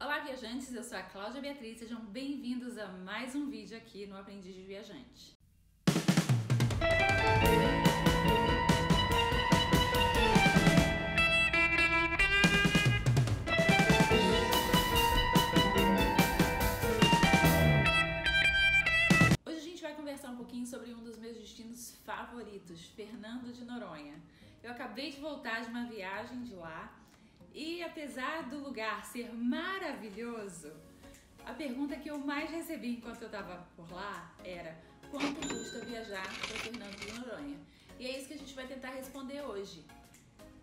Olá, viajantes! Eu sou a Cláudia Beatriz, sejam bem-vindos a mais um vídeo aqui no Aprendiz de Viajante. Hoje a gente vai conversar um pouquinho sobre um dos meus destinos favoritos, Fernando de Noronha. Eu acabei de voltar de uma viagem de lá e, apesar do lugar ser maravilhoso, a pergunta que eu mais recebi enquanto eu estava por lá era: quanto custa viajar para Fernando de Noronha? E é isso que a gente vai tentar responder hoje.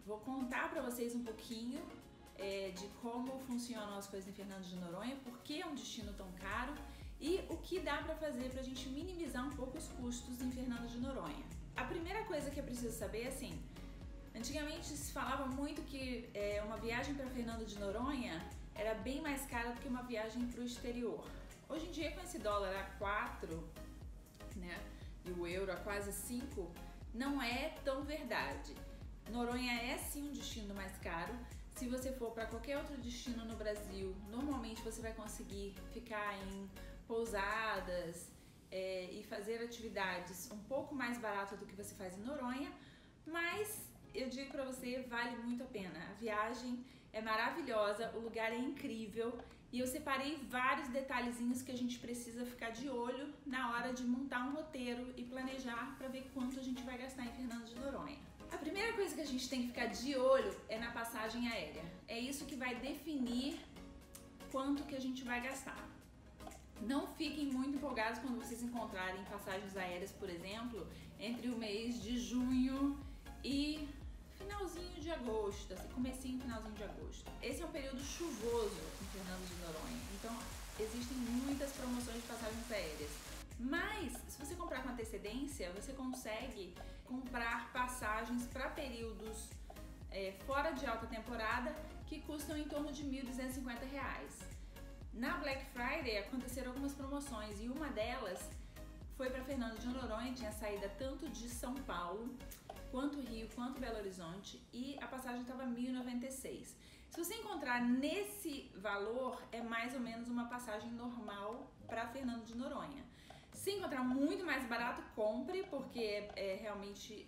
Vou contar para vocês um pouquinho de como funcionam as coisas em Fernando de Noronha, por que é um destino tão caro e o que dá para fazer para a gente minimizar um pouco os custos em Fernando de Noronha. A primeira coisa que é preciso saber é assim: antigamente se falava muito que uma viagem para Fernando de Noronha era bem mais cara do que uma viagem para o exterior. Hoje em dia, com esse dólar a 4, né, e o euro a quase 5, não é tão verdade. Noronha é sim um destino mais caro. Se você for para qualquer outro destino no Brasil, normalmente você vai conseguir ficar em pousadas e fazer atividades um pouco mais barato do que você faz em Noronha, mas eu digo pra você, vale muito a pena. A viagem é maravilhosa, o lugar é incrível e eu separei vários detalhezinhos que a gente precisa ficar de olho na hora de montar um roteiro e planejar para ver quanto a gente vai gastar em Fernando de Noronha. A primeira coisa que a gente tem que ficar de olho é na passagem aérea. É isso que vai definir quanto que a gente vai gastar. Não fiquem muito empolgados quando vocês encontrarem passagens aéreas, por exemplo, entre o mês de junho e finalzinho de agosto, assim, comecinho e finalzinho de agosto. Esse é um período chuvoso em Fernando de Noronha, então existem muitas promoções de passagens aéreas. Mas, se você comprar com antecedência, você consegue comprar passagens para períodos fora de alta temporada que custam em torno de R$ 1.250. Na Black Friday aconteceram algumas promoções e uma delas foi para Fernando de Noronha, tinha saída tanto de São Paulo, quanto Rio, quanto Belo Horizonte, e a passagem estava R$ 1.096. Se você encontrar nesse valor, é mais ou menos uma passagem normal para Fernando de Noronha. Se encontrar muito mais barato, compre, porque realmente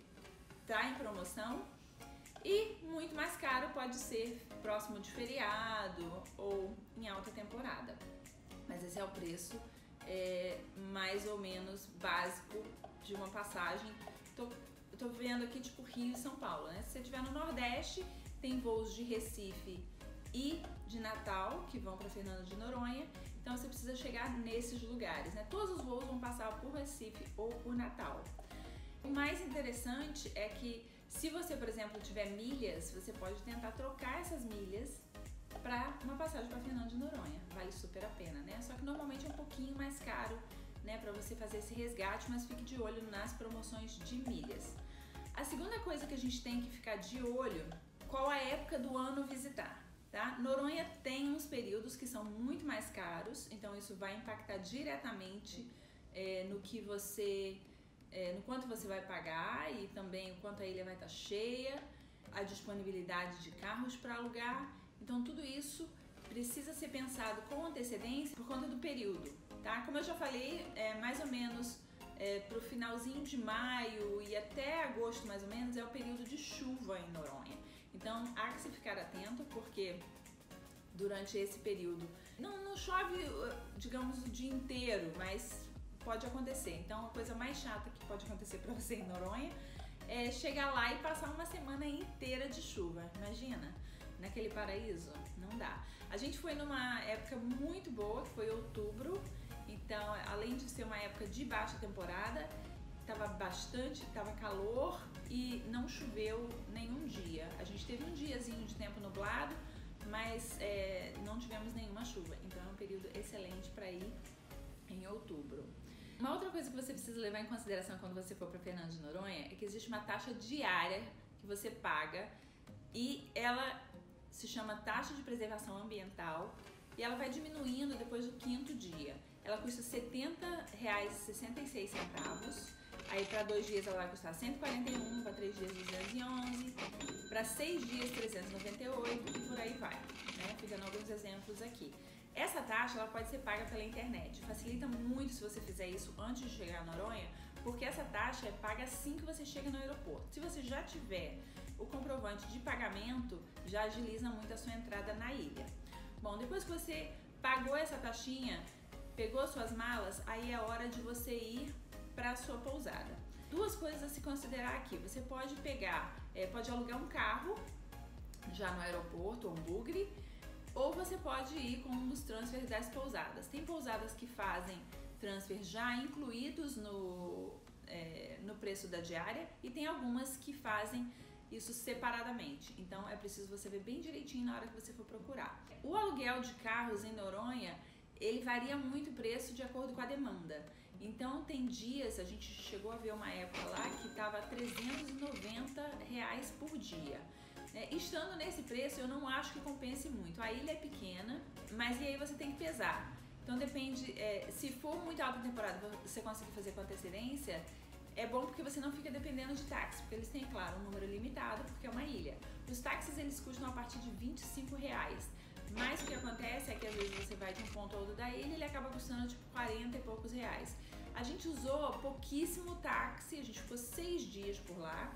está em promoção. E muito mais caro pode ser próximo de feriado ou em alta temporada. Mas esse é o preço mais ou menos básico de uma passagem. Tô vendo aqui tipo Rio e São Paulo, né? Se você estiver no Nordeste, tem voos de Recife e de Natal que vão para Fernando de Noronha. Então você precisa chegar nesses lugares, né? Todos os voos vão passar por Recife ou por Natal. O mais interessante é que se você, por exemplo, tiver milhas, você pode tentar trocar essas milhas para uma passagem para Fernando de Noronha. Vale super a pena, né? Só que normalmente é um pouquinho mais caro, né, para você fazer esse resgate, mas fique de olho nas promoções de milhas. A segunda coisa que a gente tem que ficar de olho, qual a época do ano visitar, tá? Noronha tem uns períodos que são muito mais caros, então isso vai impactar diretamente no quanto você vai pagar e também o quanto a ilha vai estar cheia, a disponibilidade de carros para alugar. Então tudo isso precisa ser pensado com antecedência por conta do período, tá? Como eu já falei, mais ou menos pro finalzinho de maio e até agosto mais ou menos é o período de chuva em Noronha. Então há que se ficar atento, porque durante esse período não chove, digamos, o dia inteiro, mas pode acontecer. Então a coisa mais chata que pode acontecer para você em Noronha é chegar lá e passar uma semana inteira de chuva. Imagina, naquele paraíso, não dá. A gente foi numa época muito boa, que foi outubro, então além de ser uma época de baixa temporada, tava calor e não choveu nenhum dia. A gente teve um diazinho de tempo nublado, mas não tivemos nenhuma chuva, então é um período excelente para ir em outubro. Uma outra coisa que você precisa levar em consideração quando você for para Fernando de Noronha é que existe uma taxa diária que você paga e ela se chama taxa de preservação ambiental e ela vai diminuindo depois do 5º dia. Ela custa R$ 70,66. Aí para 2 dias ela vai custar 141, para 3 dias 211, para 6 dias 398 e por aí vai, né? Fiz dando alguns exemplos aqui. Essa taxa ela pode ser paga pela internet. Facilita muito se você fizer isso antes de chegar a Noronha, porque essa taxa é paga assim que você chega no aeroporto. Se você já tiver o comprovante de pagamento, já agiliza muito a sua entrada na ilha. Bom, depois que você pagou essa taxinha, pegou suas malas, aí é hora de você ir para a sua pousada. 2 coisas a se considerar aqui. Você pode pode alugar um carro já no aeroporto, ou um bugre, ou você pode ir com um dos transfers das pousadas. Tem pousadas que fazem transfer já incluídos no preço da diária e tem algumas que fazem isso separadamente. Então é preciso você ver bem direitinho na hora que você for procurar. O aluguel de carros em Noronha, ele varia muito o preço de acordo com a demanda. Então tem dias, a gente chegou a ver uma época lá que estava R$ 390 por dia. Estando nesse preço, eu não acho que compense muito. A ilha é pequena, mas e aí você tem que pesar. Então depende, se for muito alta temporada, você conseguir fazer com antecedência, é bom porque você não fica dependendo de táxi, porque eles têm, claro, um número limitado, porque é uma ilha. Os táxis, eles custam a partir de R$ 25. Mas o que acontece é que às vezes você vai de um ponto ao outro da ilha e ele acaba custando tipo 40 e poucos reais. A gente usou pouquíssimo táxi, a gente ficou 6 dias por lá.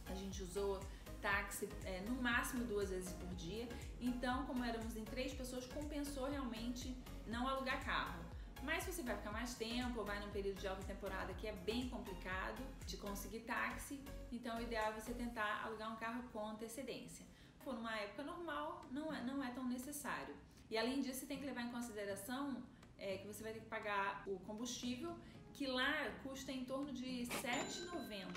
A gente usou táxi no máximo 2 vezes por dia. Então, como éramos em 3 pessoas, compensou realmente não alugar carro. Mas se você vai ficar mais tempo ou vai num período de alta temporada que é bem complicado de conseguir táxi, então o ideal é você tentar alugar um carro com antecedência. For numa época normal, não é tão necessário. E além disso, você tem que levar em consideração que você vai ter que pagar o combustível, que lá custa em torno de R$ 7,90.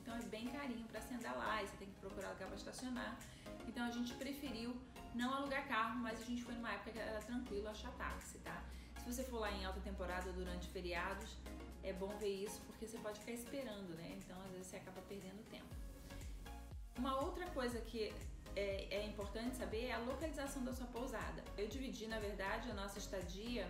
Então é bem carinho para você andar lá e você tem que procurar lugar para estacionar. Então a gente preferiu não alugar carro, mas a gente foi numa época que era tranquilo achar táxi, tá? Se você for lá em alta temporada ou durante feriados, é bom ver isso porque você pode ficar esperando, né? Então às vezes você acaba perdendo tempo. Uma outra coisa que é importante saber é a localização da sua pousada. Eu dividi, na verdade, a nossa estadia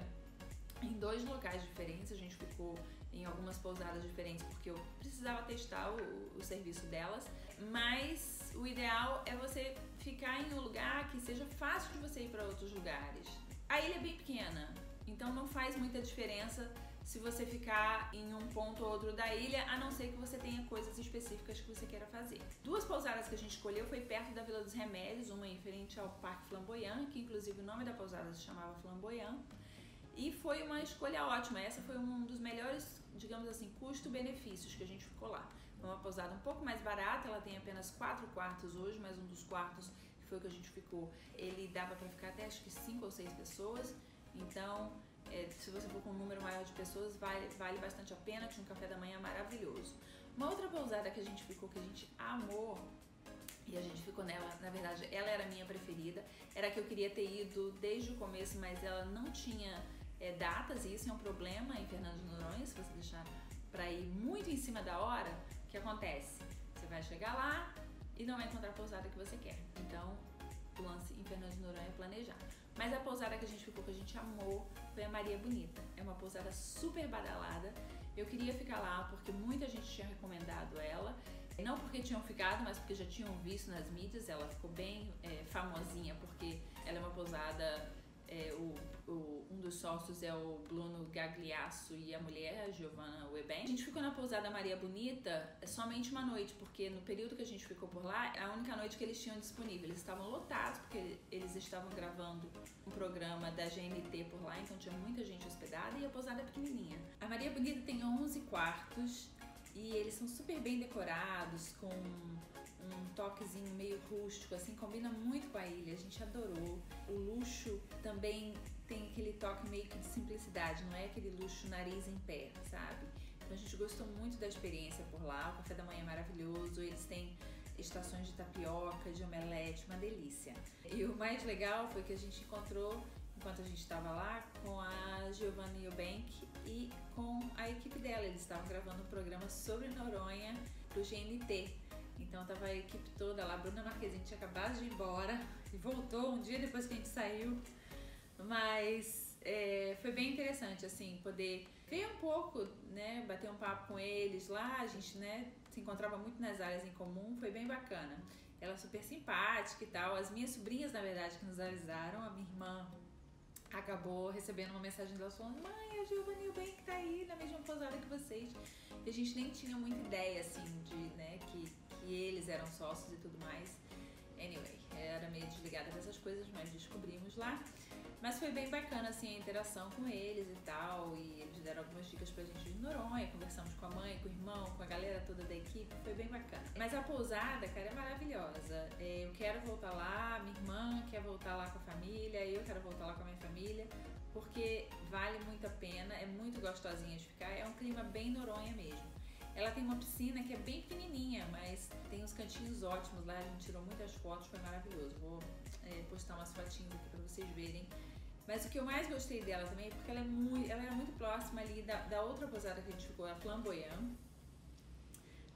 em 2 locais diferentes. A gente ficou em algumas pousadas diferentes porque eu precisava testar o serviço delas, mas o ideal é você ficar em um lugar que seja fácil de você ir para outros lugares. A ilha é bem pequena, então não faz muita diferença se você ficar em um ponto ou outro da ilha, a não ser que você tenha coisas específicas que você queira fazer. 2 pousadas que a gente escolheu foi perto da Vila dos Remédios, uma em frente ao Parque Flamboyant, que inclusive o nome da pousada se chamava Flamboyant, e foi uma escolha ótima. Essa foi um dos melhores, digamos assim, custo-benefícios que a gente ficou lá. Foi uma pousada um pouco mais barata, ela tem apenas 4 quartos hoje, mas um dos quartos, que foi o que a gente ficou, ele dava para ficar até acho que 5 ou 6 pessoas, então se você for com um número maior de pessoas, vale bastante a pena, tinha um café da manhã maravilhoso. Uma outra pousada que a gente ficou, que a gente amou, e a gente ficou nela, na verdade, ela era a minha preferida, era a que eu queria ter ido desde o começo, mas ela não tinha datas, e isso é um problema em Fernando de Noronha, se você deixar para ir muito em cima da hora, o que acontece? Você vai chegar lá e não vai encontrar a pousada que você quer. Então, o lance em Fernando de Noronha é planejar. Mas a pousada que a gente ficou, que a gente amou, foi a Maria Bonita. É uma pousada super badalada. Eu queria ficar lá porque muita gente tinha recomendado ela. Não porque tinham ficado, mas porque já tinham visto nas mídias. Ela ficou bem famosinha porque ela é uma pousada... um dos sócios é o Bruno Gagliasso e a mulher, a Giovanna Weben. A gente ficou na pousada Maria Bonita somente uma noite, porque no período que a gente ficou por lá, a única noite que eles tinham disponível. Eles estavam lotados, porque eles estavam gravando um programa da GNT por lá, então tinha muita gente hospedada e a pousada é pequenininha. A Maria Bonita tem 11 quartos e eles são super bem decorados, com um toquezinho meio rústico, assim, combina muito com a ilha, a gente adorou. O luxo também tem aquele toque meio que de simplicidade, não é aquele luxo nariz em pé, sabe? Então a gente gostou muito da experiência por lá, o café da manhã é maravilhoso, eles têm estações de tapioca, de omelete, uma delícia. E o mais legal foi que a gente encontrou, enquanto a gente estava lá, com a Giovanna Eubank e com a equipe dela. Eles estavam gravando um programa sobre Noronha pro GNT. Então tava a equipe toda lá, a Bruna Marquezine tinha acabado de ir embora e voltou um dia depois que a gente saiu. Mas foi bem interessante, assim, poder ver um pouco, né, bater um papo com eles lá. A gente, né, se encontrava muito nas áreas em comum, foi bem bacana. Ela super simpática e tal. As minhas sobrinhas, na verdade, que nos avisaram, a minha irmã acabou recebendo uma mensagem dela falando: mãe, a Giovanna Eubank tá aí na mesma pousada que vocês. E a gente nem tinha muita ideia, assim, de, né, que eles eram sócios e tudo mais. Anyway, era meio desligada dessas coisas, mas descobrimos lá. Mas foi bem bacana, assim, a interação com eles e tal. E eles deram algumas dicas pra gente de Noronha. Conversamos com a mãe, com o irmão, com a galera toda da equipe. Foi bem bacana. Mas a pousada, cara, é maravilhosa. Eu quero voltar lá, minha irmã quer voltar lá com a família, eu quero voltar lá com a minha família. Porque vale muito a pena, é muito gostosinha de ficar. É um clima bem Noronha mesmo. Ela tem uma piscina que é bem pequenininha, mas tem uns cantinhos ótimos lá. A gente tirou muitas fotos, foi maravilhoso. Vou postar umas fotinhas aqui pra vocês verem. Mas o que eu mais gostei dela também é porque ela era muito próxima ali da outra pousada que a gente ficou, a Flamboyant.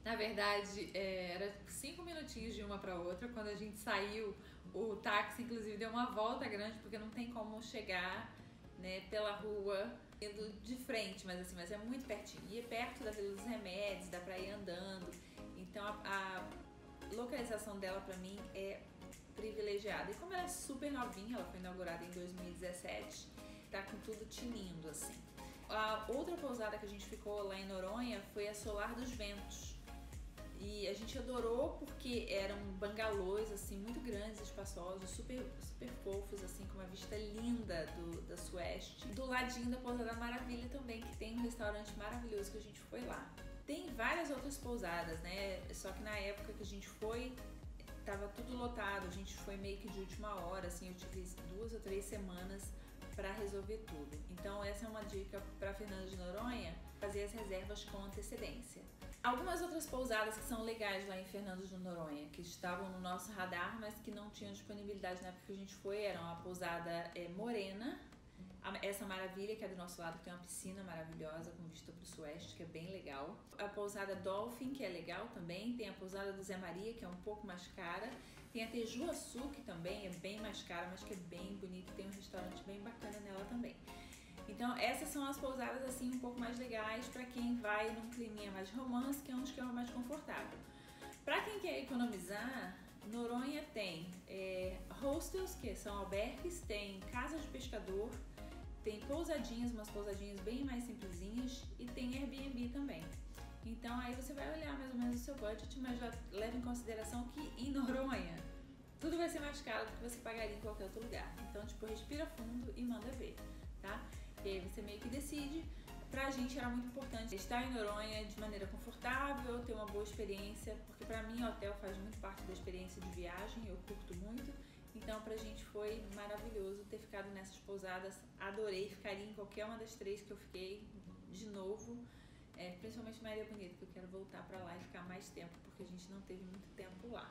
Na verdade, era 5 minutinhos de uma para outra. Quando a gente saiu, o táxi inclusive deu uma volta grande, porque não tem como chegar, né, pela rua indo de frente, mas é muito pertinho. E é perto da Vila dos Remédios, dá pra ir andando. Então a localização dela pra mim é privilegiada. E como ela é super novinha, ela foi inaugurada em 2017, tá com tudo tinindo, assim. A outra pousada que a gente ficou lá em Noronha foi a Solar dos Ventos. E a gente adorou porque eram bangalôs, assim, muito grandes, espaçosos, super fofos, assim, com uma vista linda da Sueste. Do ladinho da Pousada Maravilha também, que tem um restaurante maravilhoso que a gente foi lá. Tem várias outras pousadas, né? Só que na época que a gente foi, tava tudo lotado, a gente foi meio que de última hora, assim, eu tive 2 ou 3 semanas para resolver tudo. Então essa é uma dica para Fernando de Noronha, fazer as reservas com antecedência. Algumas outras pousadas que são legais lá em Fernando de Noronha, que estavam no nosso radar, mas que não tinham disponibilidade na época que a gente foi, eram a pousada Morena, essa Maravilha, que é do nosso lado, que tem uma piscina maravilhosa com vista para o Sueste, que é bem legal. A pousada Dolphin, que é legal também. Tem a pousada do Zé Maria, que é um pouco mais cara. Tem a Tejuaçu, que também é bem mais cara, mas que é bem bonita. Tem um restaurante bem bacana nela também. Então essas são as pousadas assim um pouco mais legais para quem vai num climinha mais de romance, que é um esquema mais confortável. Para quem quer economizar, Noronha tem hostels, que são albergues, tem casas de pescador, tem pousadinhas, umas pousadinhas bem mais simplesinhas, e tem Airbnb também. Então aí você vai olhar mais ou menos o seu budget, mas já leva em consideração que em Noronha tudo vai ser mais caro do que você pagaria em qualquer outro lugar. Então, tipo, respira fundo e manda ver, tá? E aí você meio que decide. Pra gente era muito importante estar em Noronha de maneira confortável, ter uma boa experiência, porque pra mim o hotel faz muito parte da experiência de viagem, eu curto muito. Então pra gente foi maravilhoso ter ficado nessas pousadas, adorei, ficaria em qualquer uma das 3 que eu fiquei de novo, principalmente Maria Bonita, que eu quero voltar pra lá e ficar mais tempo, porque a gente não teve muito tempo lá.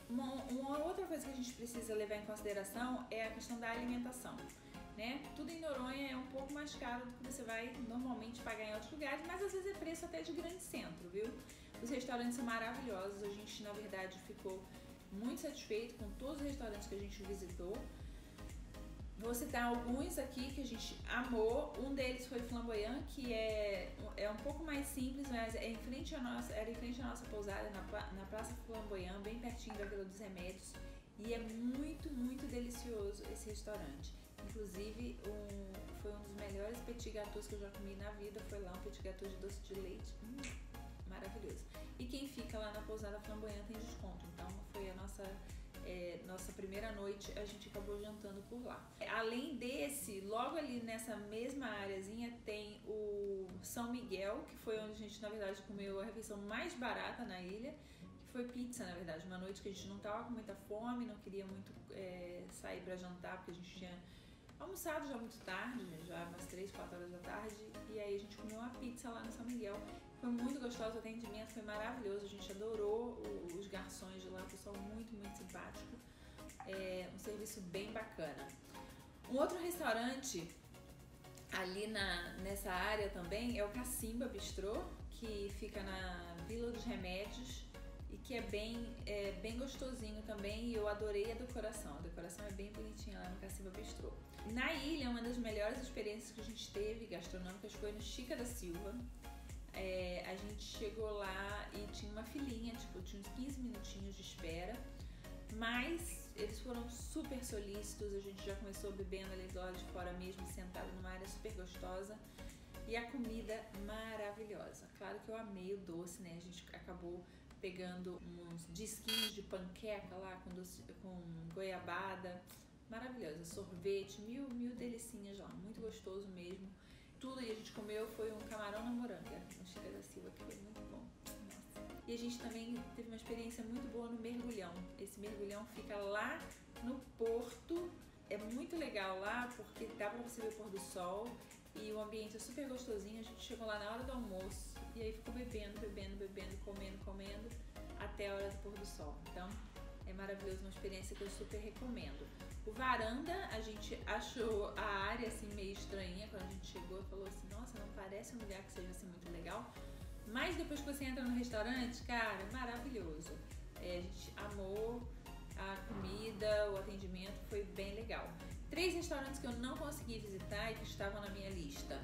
Uma outra coisa que a gente precisa levar em consideração é a questão da alimentação, né? Tudo em Noronha é um pouco mais caro do que você vai normalmente pagar em outros lugares, mas às vezes é preço até de grande centro, viu? Os restaurantes são maravilhosos, a gente na verdade ficou muito satisfeito com todos os restaurantes que a gente visitou. Vou citar alguns aqui que a gente amou. Um deles foi Flamboyant, que é um pouco mais simples, mas era em frente à nossa pousada, na Praça Flamboyant, bem pertinho da Vila dos Remédios. E é muito, muito delicioso esse restaurante. Inclusive, foi um dos melhores petit gâteaux que eu já comi na vida. Foi lá um petit gâteau de doce de leite. Maravilhoso. E quem fica lá na pousada Flamboyant tem desconto. Então, foi a nossa primeira noite, a gente acabou jantando por lá. Além desse, logo ali nessa mesma areazinha tem o São Miguel, que foi onde a gente, na verdade, comeu a refeição mais barata na ilha, que foi pizza, na verdade. Uma noite que a gente não tava com muita fome, não queria muito sair pra jantar, porque a gente tinha almoçado já muito tarde, já umas 3, 4 horas da tarde, e aí a gente comeu uma pizza lá no São Miguel. Foi muito gostoso, o atendimento foi maravilhoso, a gente adorou os garçons de lá, o pessoal muito, muito simpático, um serviço bem bacana. Um outro restaurante ali nessa área também é o Cacimba Bistrô, que fica na Vila dos Remédios, e que é bem gostosinho também, e eu adorei a decoração. A decoração é bem bonitinha lá no Caciba Bistrô. Na ilha, uma das melhores experiências que a gente teve gastronômicas foi no Chica da Silva. A gente chegou lá e tinha uma filinha, tipo, tinha uns 15 minutinhos de espera, mas eles foram super solícitos. A gente já começou bebendo ali do lado de fora mesmo, sentado numa área super gostosa, e a comida maravilhosa. Claro que eu amei o doce, né? A gente acabou pegando uns disquinhos de panqueca lá com goiabada, maravilhosa, sorvete, mil delicinhas lá, muito gostoso mesmo. Tudo que a gente comeu foi um camarão na moranga, no Chica da Silva, que foi muito bom. Nossa. E a gente também teve uma experiência muito boa no mergulhão. Esse mergulhão fica lá no porto, é muito legal lá porque dá pra você ver o pôr do sol e o ambiente é super gostosinho. A gente chegou lá na hora do almoço e aí ficou bebendo, comendo até a hora do pôr do sol. Então é maravilhoso, uma experiência que eu super recomendo. O Varanda, a gente achou a área assim meio estranha quando a gente chegou, falou assim, nossa, não parece um lugar que seja assim muito legal, mas depois que você entra no restaurante, cara, é maravilhoso. A gente amou a comida, o atendimento foi bem legal. 3 restaurantes que eu não consegui visitar e que estavam na minha lista.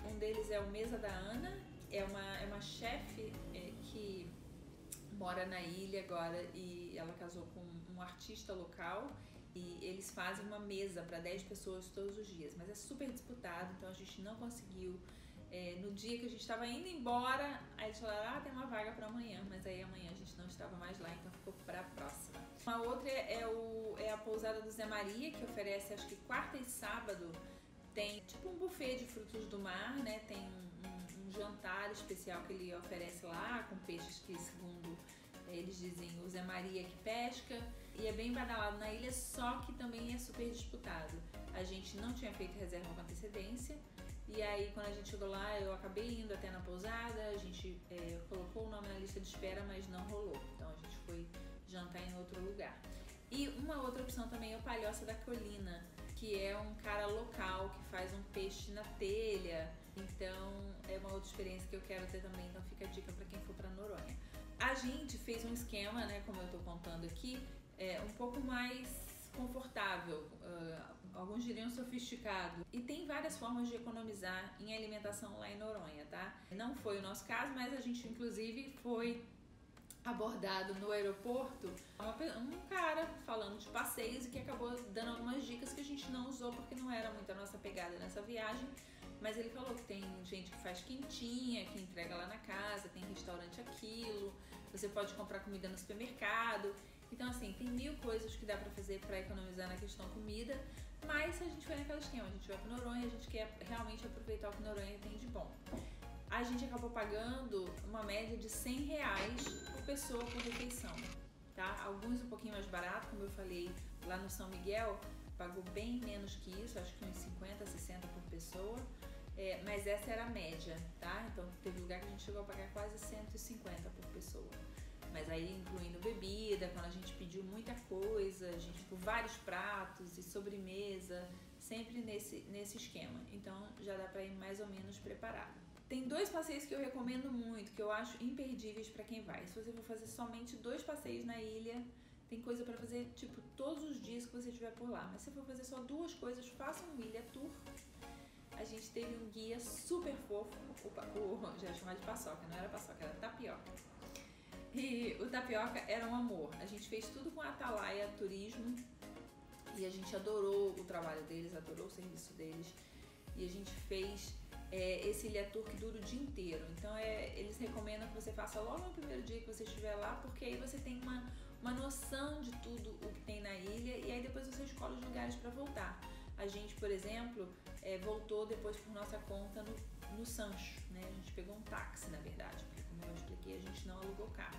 Um deles é o Mesa da Ana, é uma chefe que mora na ilha agora e ela casou com um artista local e eles fazem uma mesa para 10 pessoas todos os dias, mas é super disputado, então a gente não conseguiu. No dia que a gente estava indo embora, aí eles falaram, tem uma vaga para amanhã, mas aí amanhã a gente não estava mais lá, então ficou para a próxima. Uma outra é a pousada do Zé Maria, que oferece, acho que quarta e sábado, tem tipo um buffet de frutos do mar, né? Tem um jantar especial que ele oferece lá, com peixes que, segundo eles dizem, o Zé Maria que pesca, e é bem badalado na ilha, só que também é super disputado. A gente não tinha feito reserva com antecedência, e aí quando a gente chegou lá, eu acabei indo até na pousada, a gente colocou o nome na lista de espera, mas não rolou, então a gente foi jantar em outro lugar. E uma outra opção também é o Palhoça da Colina, que é um cara local que faz um peixe na telha, então é uma outra experiência que eu quero ter também, então fica a dica para quem for para Noronha. A gente fez um esquema, né, como eu tô contando aqui, um pouco mais confortável, alguns diriam sofisticado, e tem várias formas de economizar em alimentação lá em Noronha, tá? Não foi o nosso caso, mas a gente inclusive foi abordado no aeroporto um cara falando de passeios e que acabou dando algumas dicas que a gente não usou porque não era muito a nossa pegada nessa viagem, mas ele falou que tem gente que faz quentinha, que entrega lá na casa, tem restaurante aquilo, você pode comprar comida no supermercado. Então assim, tem 1000 coisas que dá pra fazer pra economizar na questão comida, mas a gente foi naquele esquema, a gente vai pra Noronha, a gente quer realmente aproveitar o que Noronha tem de bom. A gente acabou pagando uma média de R$100 por pessoa por refeição, tá? Alguns um pouquinho mais barato, como eu falei, lá no São Miguel, pagou bem menos que isso, acho que uns 50, 60 por pessoa, mas essa era a média, tá? Então teve lugar que a gente chegou a pagar quase 150 por pessoa. Mas aí incluindo bebida, quando a gente pediu muita coisa, a gente por vários pratos e sobremesa, sempre nesse esquema. Então já dá pra ir mais ou menos preparado. Tem 2 passeios que eu recomendo muito, que eu acho imperdíveis para quem vai. Se você for fazer somente 2 passeios na ilha, tem coisa para fazer tipo todos os dias que você estiver por lá. Mas se for fazer só 2 coisas, faça um Ilha Tour. A gente teve um guia super fofo, já ia chamar de paçoca, não era paçoca, era tapioca. E o tapioca era um amor. A gente fez tudo com a Atalaia Turismo e a gente adorou o trabalho deles, adorou o serviço deles. E a gente fez esse Ilha Tour que dura o dia inteiro. Então eles recomendam que você faça logo no primeiro dia que você estiver lá, porque aí você tem uma noção de tudo o que tem na ilha e aí depois você escolhe os lugares para voltar. A gente, por exemplo, voltou depois por nossa conta no Sancho, né? A gente pegou um táxi, na verdade, porque como eu expliquei, a gente não alugou carro.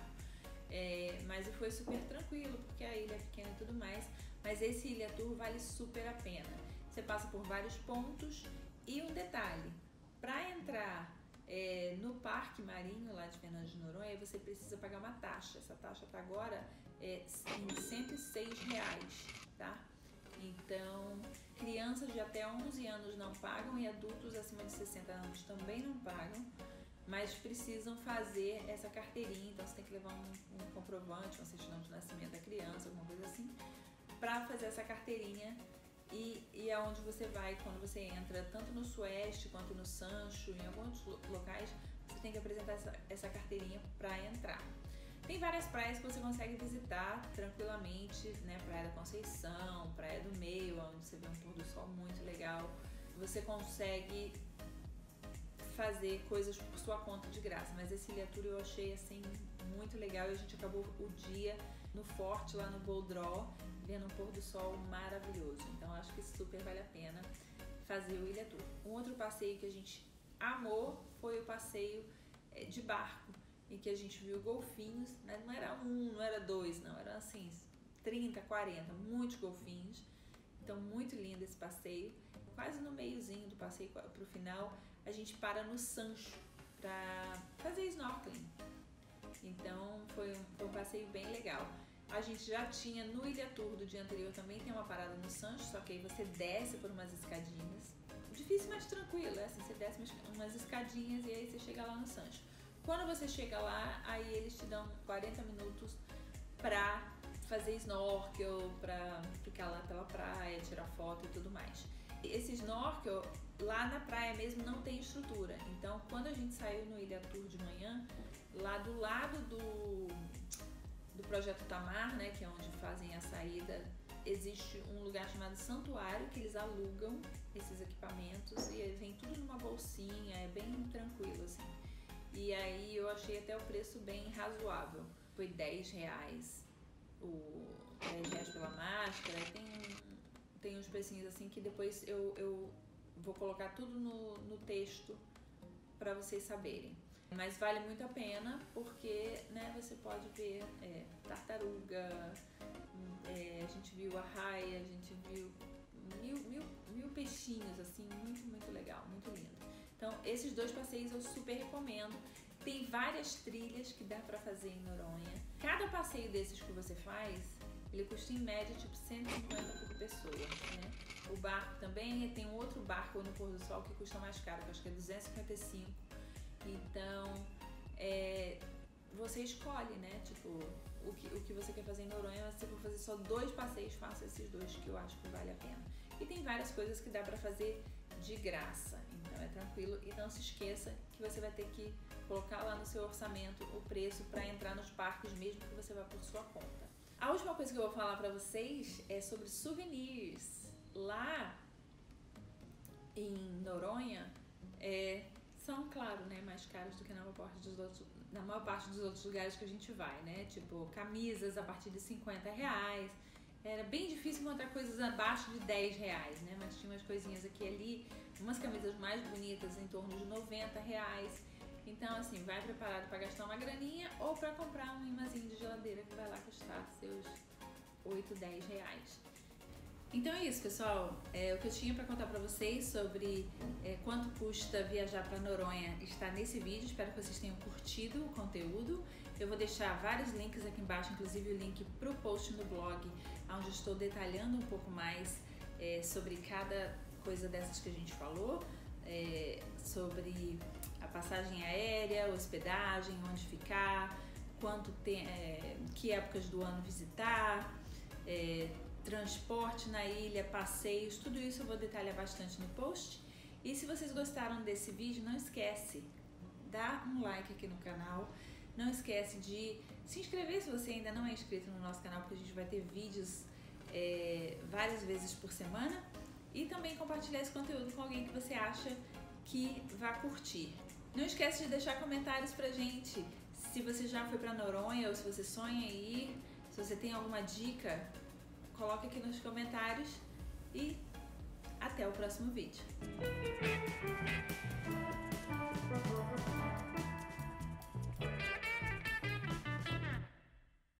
Mas foi super tranquilo, porque a ilha é pequena e tudo mais, mas esse Ilha Tour vale super a pena. Você passa por vários pontos e um detalhe, para entrar no Parque Marinho lá de Fernando de Noronha, você precisa pagar uma taxa. Essa taxa tá agora em R$106, tá? Então, crianças de até 11 anos não pagam e adultos acima de 60 anos também não pagam. mas precisam fazer essa carteirinha, então você tem que levar um comprovante, uma certidão de nascimento da criança, alguma coisa assim, para fazer essa carteirinha. E é onde você vai quando você entra, tanto no Sueste quanto no Sancho, em alguns locais, você tem que apresentar essa carteirinha para entrar. Tem várias praias que você consegue visitar tranquilamente, né? Praia da Conceição, Praia do Meio, onde você vê um pôr do sol muito legal. Você consegue fazer coisas por sua conta de graça, mas esse Ilha Tour eu achei assim muito legal e a gente acabou o dia no forte lá no Boldró, vendo um pôr do sol maravilhoso. Então acho que super vale a pena fazer o Ilha Tour. Um outro passeio que a gente amou foi o passeio de barco, em que a gente viu golfinhos, né? Não era um, não era dois, não, era assim 30, 40, muitos golfinhos. Então muito lindo esse passeio. Quase no meiozinho do passeio pro final, a gente para no Sancho para fazer snorkeling. Então foi um passeio bem legal. A gente já tinha no Ilha Tour do dia anterior também tem uma parada no Sancho, só que aí você desce por umas escadinhas. Difícil, mas tranquilo, é assim, você desce umas escadinhas e aí você chega lá no Sancho. Quando você chega lá, aí eles te dão 40 minutos pra fazer snorkel, pra ficar lá pela praia, tirar foto e tudo mais. Esse snorkel, lá na praia mesmo, não tem estrutura. Então, quando a gente saiu no Ilha Tour de manhã, lá do lado do Projeto Tamar, né, que é onde fazem a saída, existe um lugar chamado Santuário, que eles alugam esses equipamentos e vem tudo numa bolsinha, é bem tranquilo, assim. E aí eu achei até o preço bem razoável. Foi R$10, R$10 pela máscara, tem uns precinhos assim que depois eu vou colocar tudo no texto para vocês saberem. Mas vale muito a pena porque, né, você pode ver tartaruga, a gente viu arraia, a gente viu mil peixinhos, assim, muito legal, muito lindo. Então, esses dois passeios eu super recomendo. Tem várias trilhas que dá pra fazer em Noronha. Cada passeio desses que você faz, ele custa em média tipo 150 por pessoa, né? O barco também, tem um outro barco no pôr do sol que custa mais caro, que acho que é 255. Então, você escolhe, né? Tipo, o que você quer fazer em Noronha. Se for fazer só 2 passeios, faça esses 2 que eu acho que vale a pena. E tem várias coisas que dá pra fazer de graça, então é tranquilo. E não se esqueça que você vai ter que colocar lá no seu orçamento o preço para entrar nos parques, mesmo que você vá por sua conta. A última coisa que eu vou falar pra vocês é sobre souvenirs. Lá em Noronha, são, claro, né, mais caros do que na maior parte dos outros lugares que a gente vai, né? Tipo, camisas a partir de R$50. Era bem difícil encontrar coisas abaixo de R$10, né? Mas tinha umas coisinhas aqui e ali, umas camisas mais bonitas em torno de R$90. Então, assim, vai preparado para gastar uma graninha ou para comprar um imãzinho de geladeira que vai lá custar seus R$8, R$10. Então é isso, pessoal. O que eu tinha para contar para vocês sobre quanto custa viajar para Noronha está nesse vídeo. Espero que vocês tenham curtido o conteúdo. Eu vou deixar vários links aqui embaixo, inclusive o link para o post no blog, onde estou detalhando um pouco mais sobre cada coisa dessas que a gente falou, sobre a passagem aérea, hospedagem, onde ficar, que épocas do ano visitar, transporte na ilha, passeios, tudo isso eu vou detalhar bastante no post. E se vocês gostaram desse vídeo, não esquece, dá um like aqui no canal, não esquece de se inscrever se você ainda não é inscrito no nosso canal, porque a gente vai ter vídeos várias vezes por semana, e também compartilhar esse conteúdo com alguém que você acha que vai curtir. Não esquece de deixar comentários pra gente, se você já foi pra Noronha ou se você sonha em ir, se você tem alguma dica, coloque aqui nos comentários e até o próximo vídeo.